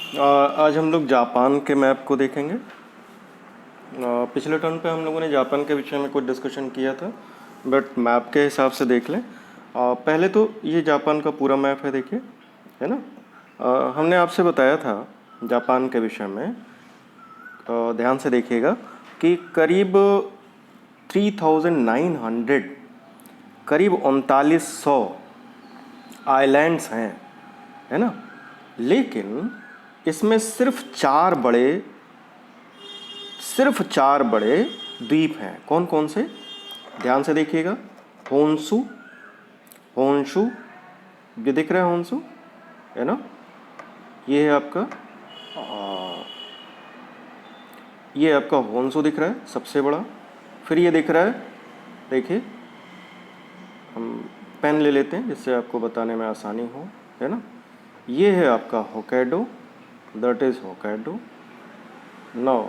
आज हम लोग जापान के मैप को देखेंगे। पिछले टर्न पे हम लोगों ने जापान के विषय में कुछ डिस्कशन किया था, बट मैप के हिसाब से देख लें। पहले तो ये जापान का पूरा मैप है, देखिए, है ना। हमने आपसे बताया था जापान के विषय में, ध्यान से देखिएगा कि करीब 3900, करीब 3900 आइलैंड्स हैं, है ना। लेकिन इसमें सिर्फ चार बड़े द्वीप हैं। कौन कौन से? ध्यान से देखिएगा। होन्शु, होन्शु, ये दिख रहा है होन्शु, है ना। ये है आपका ये आपका होन्शु दिख रहा है सबसे बड़ा। फिर ये दिख रहा है, देखिए, हम पेन ले लेते हैं जिससे आपको बताने में आसानी हो, है ना। ये है आपका Hokkaido, that is Hokkaido. Now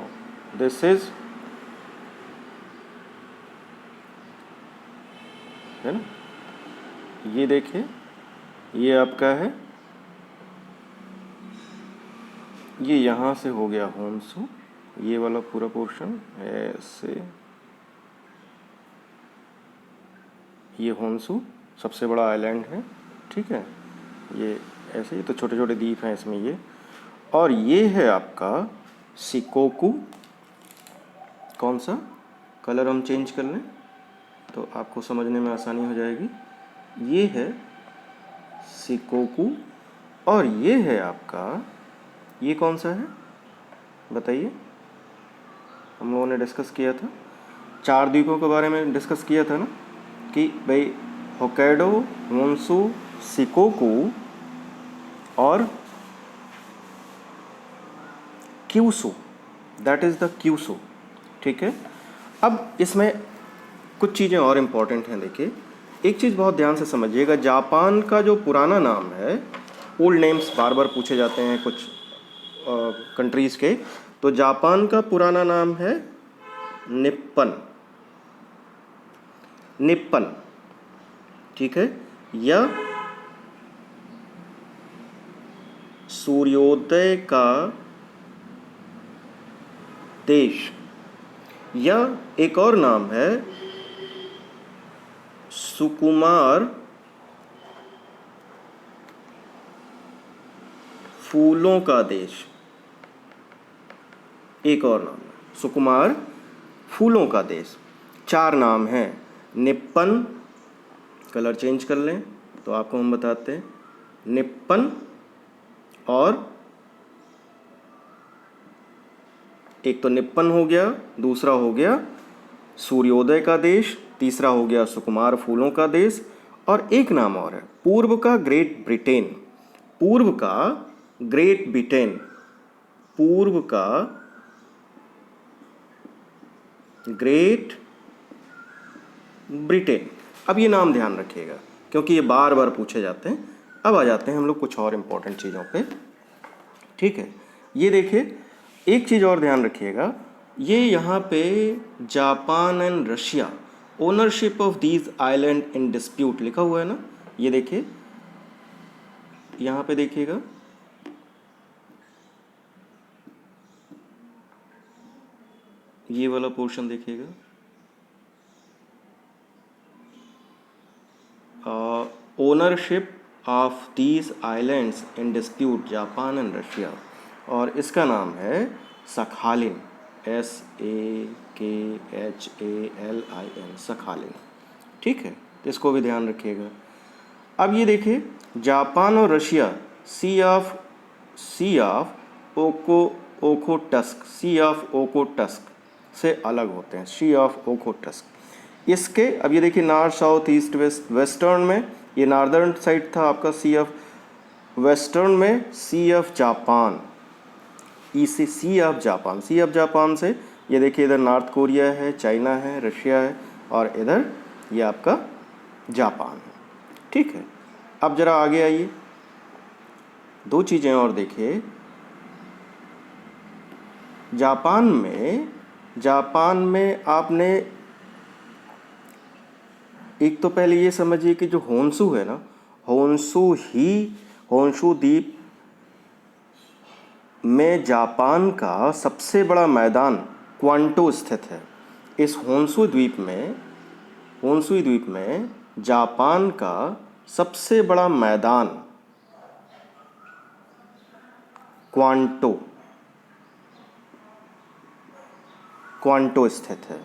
this is, है ना, ये देखिए, ये आपका है, ये यहाँ से हो गया होन्शु, ये वाला पूरा पोर्शन ऐसे, ये होन्शु सबसे बड़ा आइलैंड है, ठीक है। ये ऐसे, ये तो छोटे छोटे द्वीप हैं इसमें ये। और ये है आपका शिकोकु। कौन सा कलर हम चेंज कर लें तो आपको समझने में आसानी हो जाएगी। ये है शिकोकु। और ये है आपका, ये कौन सा है बताइए? हम लोगों ने डिस्कस किया था, चार द्वीपों के बारे में डिस्कस किया था ना, कि भाई होक्काइडो, होन्शु, शिकोकु और Kyushu, that is the Kyushu, ठीक है। अब इसमें कुछ चीज़ें और इम्पॉर्टेंट हैं। देखिए, एक चीज़ बहुत ध्यान से समझिएगा, जापान का जो पुराना नाम है, ओल्ड नेम्स बार बार पूछे जाते हैं कुछ कंट्रीज़ के, तो जापान का पुराना नाम है निप्पन, निप्पन, ठीक है, या सूर्योदय का देश, या एक और नाम है सुकुमार फूलों का देश। एक और नाम है सुकुमार फूलों का देश। चार नाम हैं। निप्पन, कलर चेंज कर लें तो आपको हम बताते हैं, निप्पन, और एक तो निप्पन हो गया, दूसरा हो गया सूर्योदय का देश, तीसरा हो गया सुकुमार फूलों का देश, और एक नाम और है पूर्व का ग्रेट ब्रिटेन। पूर्व का ग्रेट ब्रिटेन, पूर्व का ग्रेट ब्रिटेन। अब ये नाम ध्यान रखिएगा क्योंकि ये बार बार पूछे जाते हैं। अब आ जाते हैं हम लोग कुछ और इम्पोर्टेंट चीज़ों पे, ठीक है। ये देखिए, एक चीज़ और ध्यान रखिएगा, ये यहाँ पे Japan and Russia, ownership of these island in dispute लिखा हुआ है ना। ये देखिए, यहाँ पे देखिएगा, ये वाला पोर्शन देखिएगा, ownership of these islands in dispute Japan and Russia, और इसका नाम है सखालिन, SAKHALIN, सखालिन, ठीक है। तो इसको भी ध्यान रखिएगा। अब ये देखिए, जापान और Russia sea of Okhotsk, sea of Okhotsk से अलग होते हैं, सी ऑफ ओखोटस्क। इसके, अब ये देखिए, north south east west, western में ये नॉर्दर्न साइड था आपका सी ऑफ, वेस्टर्न में sea of Japan, east sea of Japan, sea of Japan से ये देखिए, इधर नॉर्थ कोरिया है, चाइना है, रशिया है, और इधर ये आपका जापान है, ठीक है। अब ज़रा आगे आइए, दो चीज़ें और देखिए। जापान में आपने एक तो पहले ये समझिए कि जो होन्शु है ना, होन्शु द्वीप में जापान का सबसे बड़ा मैदान क्वांटो स्थित है। इस होन्शु द्वीप में जापान का सबसे बड़ा मैदान क्वांटो स्थित है,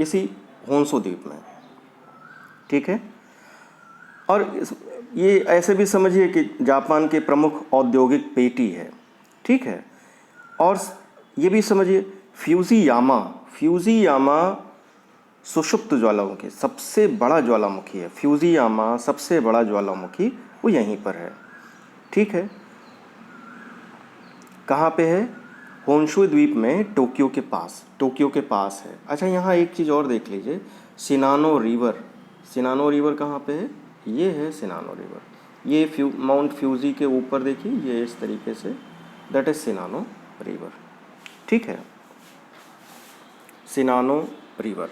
इसी होन्शु द्वीप में। ठीक है। और ये ऐसे भी समझिए कि जापान के प्रमुख औद्योगिक पेटी है। ठीक है। और ये भी समझिए फ्यूजीयामा सुषुप्त ज्वालामुखी सबसे बड़ा ज्वालामुखी है। फ्यूजीयामा सबसे बड़ा ज्वालामुखी वो यहीं पर है। ठीक है। कहाँ पे है? होन्शु द्वीप में, टोक्यो के पास है। अच्छा, यहाँ एक चीज़ और देख लीजिए, सिनानो रिवर कहाँ पे है? ये है सिनानो रिवर। ये माउंट फ्यूजी के ऊपर देखिए, ये इस तरीके से, दैट इज सिनानो रिवर। ठीक है, सिनानो रिवर।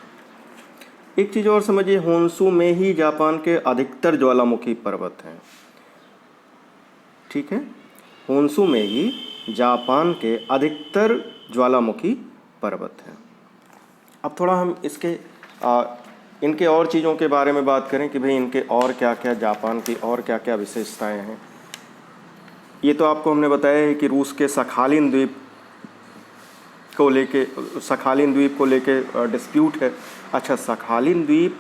एक चीज़ और समझिए, होन्शु में ही जापान के अधिकतर ज्वालामुखी पर्वत हैं। ठीक है, होन्शु में ही जापान के अधिकतर ज्वालामुखी पर्वत हैं। अब थोड़ा हम इनके और चीज़ों के बारे में बात करें कि भाई इनके और क्या क्या, जापान की और क्या क्या विशेषताएं हैं। ये तो आपको हमने बताया है कि रूस के सखालिन द्वीप को लेके डिस्प्यूट है। अच्छा, सखालिन द्वीप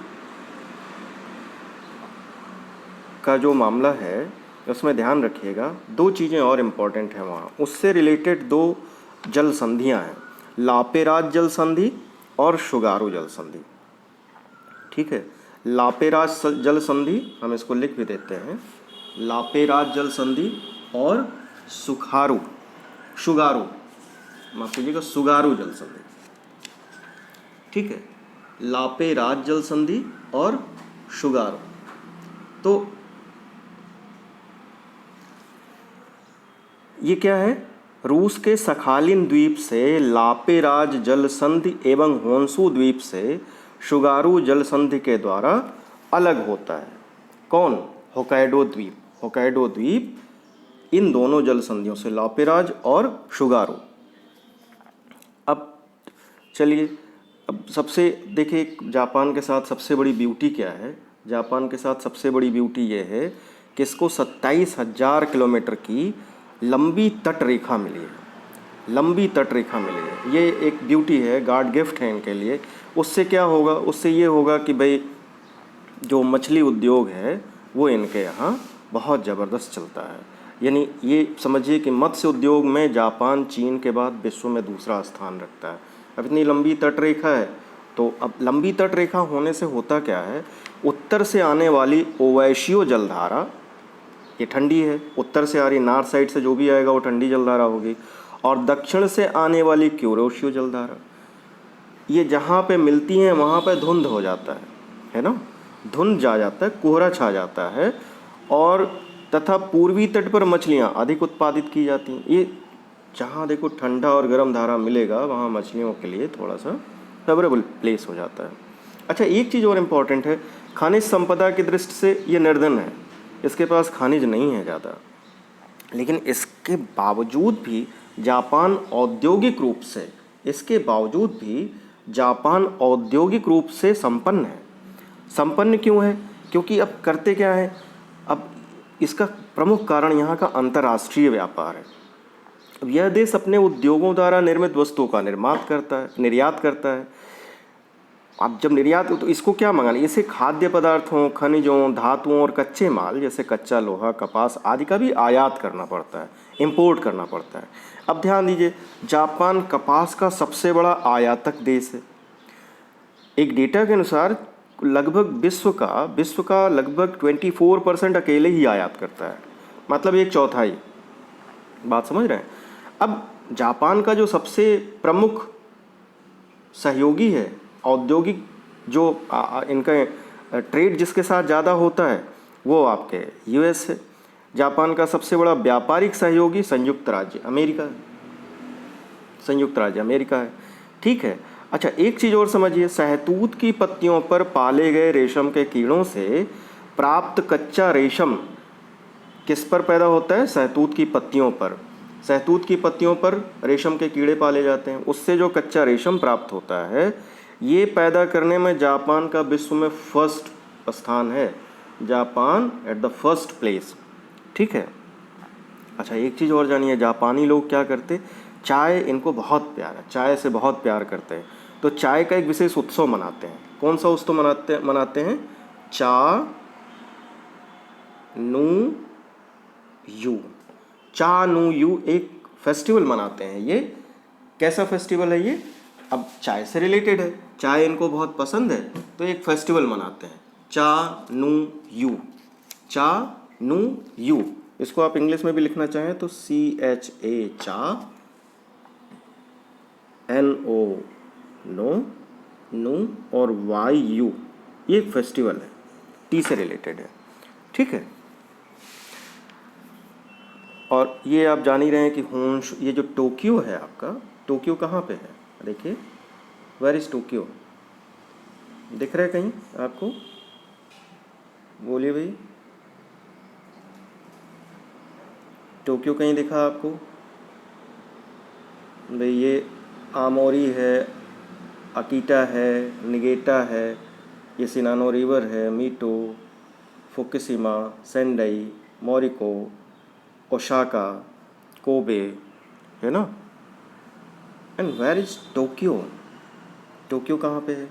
का जो मामला है उसमें ध्यान रखिएगा, दो चीज़ें और इम्पॉर्टेंट हैं वहाँ, उससे रिलेटेड दो जल संधियाँ हैं, लापेराज जल संधि और शुगारू जल संधि। ठीक है, लापेराज जल संधि, हम इसको लिख भी देते हैं, लापेराज जल संधि और शुगारू जल संधि। ठीक है, लापेराज जल संधि और शुगारू। तो ये क्या है? रूस के सखालिन द्वीप से लापेराज जल संधि एवं होन्शु द्वीप से शुगारू जल संधि के द्वारा अलग होता है। कौन? होक्काइडो द्वीप इन दोनों जल संधियों से, लापेराज और शुगारू। अब चलिए, अब सबसे देखिए, जापान के साथ सबसे बड़ी ब्यूटी क्या है? जापान के साथ सबसे बड़ी ब्यूटी ये है कि इसको 27,000 किलोमीटर की लंबी तट रेखा मिली है। ये एक ब्यूटी है, गॉड गिफ्ट है इनके लिए। उससे क्या होगा? उससे ये होगा कि भाई जो मछली उद्योग है वो इनके यहाँ बहुत ज़बरदस्त चलता है। यानी ये समझिए कि मत्स्य उद्योग में जापान चीन के बाद विश्व में दूसरा स्थान रखता है। अब इतनी लंबी तट रेखा है, तो अब लंबी तट रेखा होने से होता क्या है, उत्तर से आने वाली ओवैशियो जलधारा ये ठंडी है, उत्तर से आ रही नॉर्थ साइड से जो भी आएगा वो ठंडी जलधारा होगी, और दक्षिण से आने वाली क्यूरोशियो जलधारा, ये जहाँ पे मिलती हैं वहाँ पे धुंध हो जाता है ना, धुंध जा जाता है, कोहरा छा जाता है, और तथा पूर्वी तट पर मछलियाँ अधिक उत्पादित की जाती हैं। ये जहाँ देखो ठंडा और गर्म धारा मिलेगा वहाँ मछलियों के लिए थोड़ा सा फेवरेबल प्लेस हो जाता है। अच्छा, एक चीज़ और इम्पॉर्टेंट है, खनिज संपदा की दृष्टि से ये निर्धन है, इसके पास खनिज नहीं है ज़्यादा, लेकिन इसके बावजूद भी जापान औद्योगिक रूप से संपन्न है। संपन्न क्यों है? क्योंकि अब करते क्या है, अब इसका प्रमुख कारण यहाँ का अंतर्राष्ट्रीय व्यापार है। अब यह देश अपने उद्योगों द्वारा निर्मित वस्तुओं का निर्यात करता है। अब जब निर्यात, तो इसको क्या मंगाना, इसे खाद्य पदार्थों, खनिजों, धातुओं और कच्चे माल जैसे कच्चा लोहा, कपास आदि का भी आयात करना पड़ता है, इंपोर्ट करना पड़ता है। अब ध्यान दीजिए, जापान कपास का सबसे बड़ा आयातक देश है। एक डेटा के अनुसार लगभग विश्व का लगभग 24% अकेले ही आयात करता है, मतलब 1/4। बात समझ रहे हैं? अब जापान का जो सबसे प्रमुख सहयोगी है औद्योगिक, जो इनका ट्रेड जिसके साथ ज़्यादा होता है वो आपके यूएस है। जापान का सबसे बड़ा व्यापारिक सहयोगी संयुक्त राज्य अमेरिका है। ठीक है। अच्छा, एक चीज़ और समझिए, शहतूत की पत्तियों पर पाले गए रेशम के कीड़ों से प्राप्त कच्चा रेशम किस पर पैदा होता है? शहतूत की पत्तियों पर। सहतूत की पत्तियों पर रेशम के कीड़े पाले जाते हैं, उससे जो कच्चा रेशम प्राप्त होता है ये पैदा करने में जापान का विश्व में फर्स्ट स्थान है। Japan at the first place, ठीक है। अच्छा, एक चीज़ और जानिए, जापानी लोग क्या करते, चाय इनको बहुत प्यार है, चाय से बहुत प्यार करते हैं, तो चाय का एक विशेष उत्सव मनाते हैं। कौन सा उत्सव मनाते हैं? चा नू यू, चा नू यू एक फेस्टिवल मनाते हैं। ये कैसा फेस्टिवल है ये? अब चाय से रिलेटेड है, चाय इनको बहुत पसंद है, तो एक फेस्टिवल मनाते हैं, चा नू यू, चा नू यू। इसको आप इंग्लिश में भी लिखना चाहें तो CHA, चा, NO, नो, नू और YU, ये एक फेस्टिवल है, टी से रिलेटेड है, ठीक है। और ये आप जान ही रहे हैं कि होन्शु, ये जो टोक्यो है आपका, टोक्यो कहाँ पे है? देखिए, वेयर इज़ टोक्यो, दिख रहा है कहीं आपको? बोलिए भाई, टोक्यो कहीं दिखा आपको? भाई ये आमोरी है, अकीटा है, निगेटा है, ये सिनानो रिवर है, Mito, Fukushima, Sendai, Morioka, Osaka, Kobe, है ना। And where is Tokyo? Tokyo कहाँ पे है?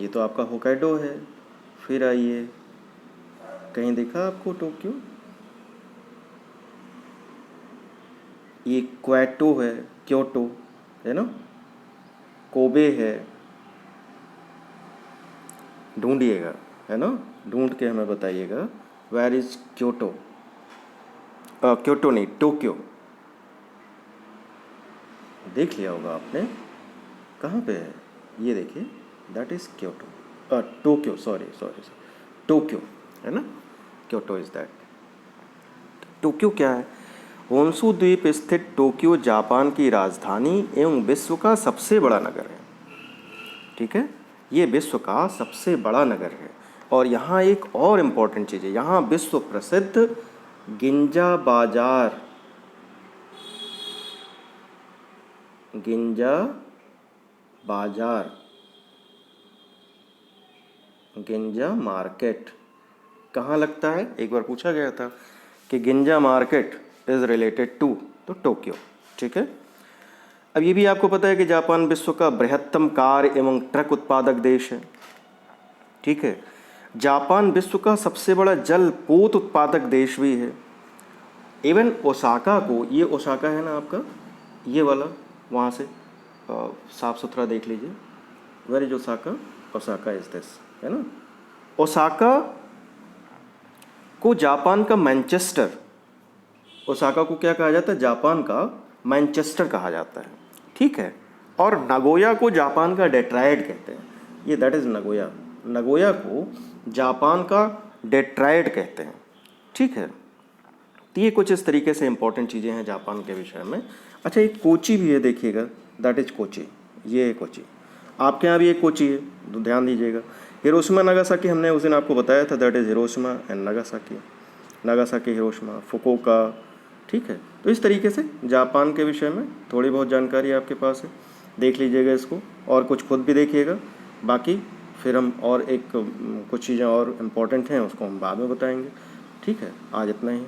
ये तो आपका होकाइडो है। फिर आइए, कहीं देखा आपको टोक्यो? ये क्योटो है, क्योटो है ना, कोबे है, ढूंढिएगा, है ना, ढूंढ के हमें बताइएगा वेयर इज क्योटो। क्योटो नहीं, टोक्यो। देख लिया होगा आपने, कहाँ पे है ये, देखिए, that is Kyoto, Tokyo, sorry, Tokyo है ना, क्योटो इज दैट। टोक्यो क्या है? होन्शु द्वीप स्थित टोक्यो जापान की राजधानी एवं विश्व का सबसे बड़ा नगर है, ठीक है। ये विश्व का सबसे बड़ा नगर है। और यहाँ एक और इम्पॉर्टेंट चीज़ है, यहाँ विश्व प्रसिद्ध गिंजा बाजार, गिंजा बाजार, गिंजा मार्केट कहाँ लगता है? एक बार पूछा गया था कि गिंजा मार्केट इज़ रिलेटेड टू, तो टोक्यो, ठीक है। अब ये भी आपको पता है कि जापान विश्व का बृहत्तम कार एवं ट्रक उत्पादक देश है, ठीक है। जापान विश्व का सबसे बड़ा जल पोत उत्पादक देश भी है। इवन ओसाका को, ये ओसाका है ना आपका, ये वाला, वहाँ से साफ सुथरा देख लीजिए, where is Osaka? Osaka is this, है ना। ओसाका को जापान का मैनचेस्टर, ओसाका को क्या कहा जाता है? जापान का मैनचेस्टर कहा जाता है, ठीक है। और नगोया को जापान का डेट्रायड कहते हैं, ये दैट इज़ नगोया, नगोया को जापान का डेट्रायड कहते हैं, ठीक है। तो ये कुछ इस तरीके से इंपॉर्टेंट चीज़ें हैं जापान के विषय में। अच्छा, एक कोची भी है, देखिएगा, दैट इज कोची, ये है कोची। आपके यहाँ भी एक कोची है, तो ध्यान दीजिएगा। हिरोशिमा नागासाकी हमने उस दिन आपको बताया था, that is Hiroshima and Nagasaki, Nagasaki, Hiroshima, Fukuoka, ठीक है। तो इस तरीके से जापान के विषय में थोड़ी बहुत जानकारी आपके पास है, देख लीजिएगा इसको, और कुछ खुद भी देखिएगा। बाकी फिर हम और एक कुछ चीज़ें और इम्पॉर्टेंट हैं उसको हम बाद में बताएंगे, ठीक है। आज इतना ही।